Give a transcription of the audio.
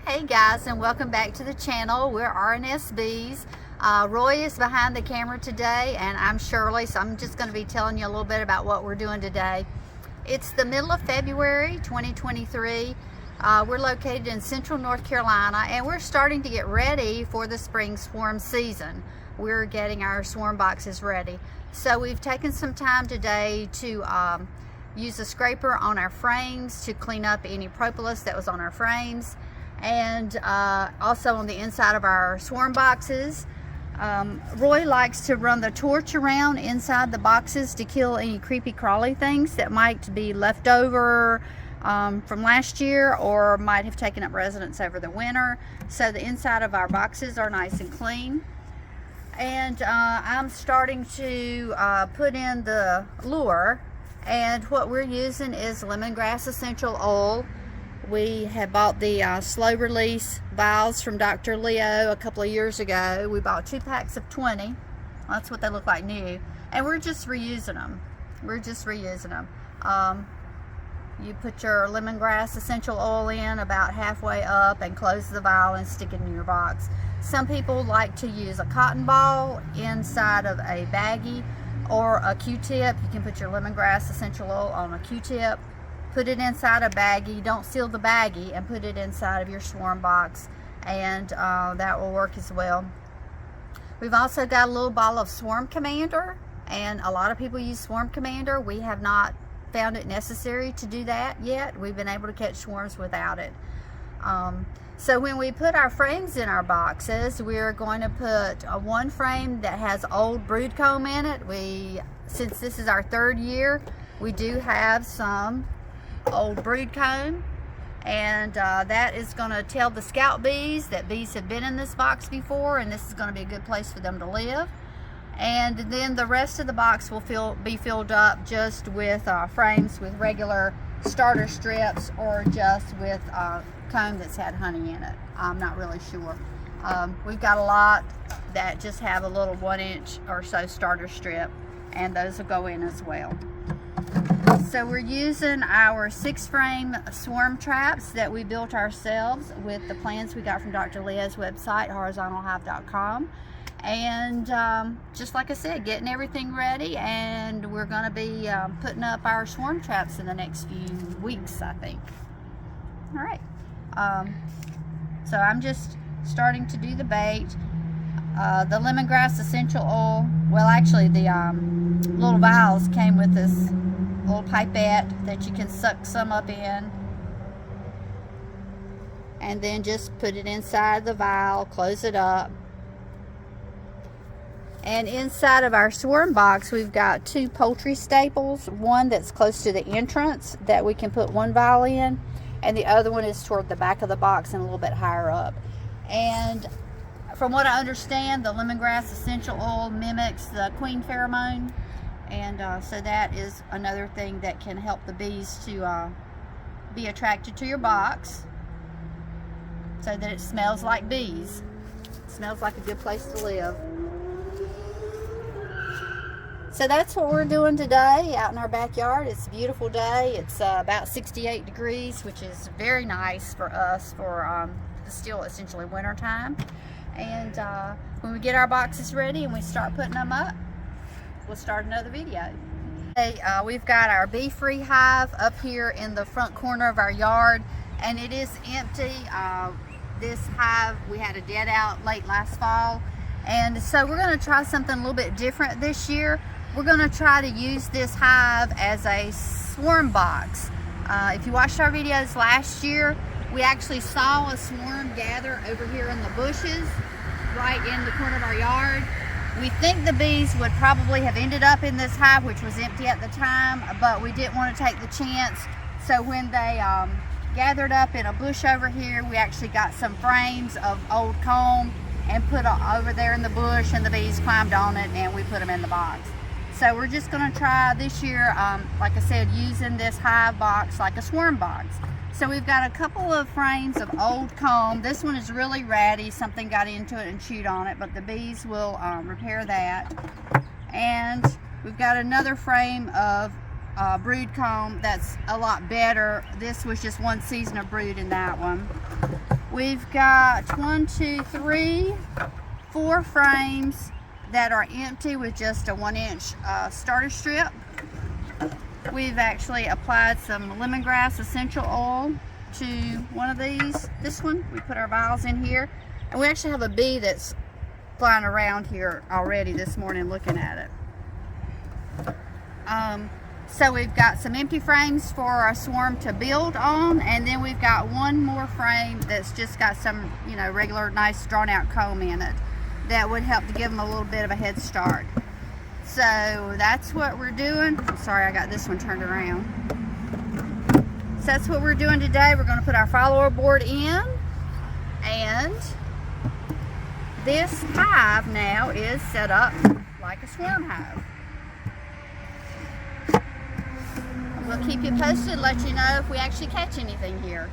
Hey guys, and welcome back to the channel. We're R&S Bees. Roy is behind the camera today, and I'm Shirley, so I'm just going to be telling you a little bit about what we're doing today. It's the middle of February 2023. We're located in central North Carolina, and we're starting to get ready for the spring swarm season. We're getting our swarm boxes ready. So we've taken some time today to use a scraper on our frames to clean up any propolis that was on our frames, and also on the inside of our swarm boxes. Roy likes to run the torch around inside the boxes to kill any creepy crawly things that might be left over from last year or might have taken up residence over the winter, so the inside of our boxes are nice and clean. And I'm starting to put in the lure, and what we're using is lemongrass essential oil. We had bought the slow release vials from Dr. Leo a couple of years ago. We bought 2 packs of 20. That's what they look like new, and we're just reusing them. You put your lemongrass essential oil in about halfway up and close the vial and stick it in your box. Some people like to use a cotton ball inside of a baggie or a Q-tip. You can put your lemongrass essential oil on a Q-tip, put it inside a baggie, don't seal the baggie, and put it inside of your swarm box, and that will work as well. We've also got a little bottle of Swarm Commander, and a lot of people use Swarm Commander. We have not found it necessary to do that yet. We've been able to catch swarms without it. So when we put our frames in our boxes, we're going to put one frame that has old brood comb in it. Since this is our 3rd year, we do have some old brood comb, and that is going to tell the scout bees that bees have been in this box before, and this is going to be a good place for them to live. And then the rest of the box will be filled up just with frames with regular starter strips, or just with comb that's had honey in it. I'm not really sure. We've got a lot that just have a little 1-inch or so starter strip, and those will go in as well. So we're using our 6-frame swarm traps that we built ourselves with the plans we got from Dr. Leo's website, horizontalhive.com. And just like I said, getting everything ready, and we're going to be putting up our swarm traps in the next few weeks, I think. All right. So I'm just starting to do the bait. The lemongrass essential oil, well, actually the little vials came with this little pipette that you can suck some up in, and then just put it inside the vial, close it up. And inside of our swarm box, we've got 2 poultry staples, one that's close to the entrance that we can put 1 vial in, and the other one is toward the back of the box and a little bit higher up. And from what I understand, the lemongrass essential oil mimics the queen pheromone, and so that is another thing that can help the bees to be attracted to your box, so that it smells like bees. It smells like a good place to live. So that's what we're doing today out in our backyard. It's a beautiful day. It's about 68 degrees, which is very nice for us for still essentially winter time. And when we get our boxes ready and we start putting them up, we'll start another video. Hey, we've got our bee-free hive up here in the front corner of our yard, and it is empty. This hive, we had a dead out late last fall, and so we're going to try something a little bit different this year. We're going to try to use this hive as a swarm box. If you watched our videos last year, we actually saw a swarm gather over here in the bushes right in the corner of our yard. We think the bees would probably have ended up in this hive, which was empty at the time, but we didn't want to take the chance. So when they gathered up in a bush over here, we actually got some frames of old comb and put over there in the bush, and the bees climbed on it, and we put them in the box. So we're just going to try this year, like I said, using this hive box like a swarm box. So we've got a couple of frames of old comb. This one is really ratty. Something got into it and chewed on it, but the bees will repair that. And we've got another frame of brood comb that's a lot better. This was just one season of brood in that one. We've got 1, 2, 3, 4 frames that are empty with just a 1-inch starter strip. We've actually applied some lemongrass essential oil to one of these. This one, we put our vials in here. And we actually have a bee that's flying around here already this morning looking at it. So we've got some empty frames for our swarm to build on, and then we've got one more frame that's just got some, you know, regular nice drawn out comb in it that would help to give them a little bit of a head start. So that's what we're doing. I'm sorry, I got this one turned around. So that's what we're doing today. We're going to put our follower board in, and this hive now is set up like a swarm hive. We'll keep you posted, let you know if we actually catch anything here.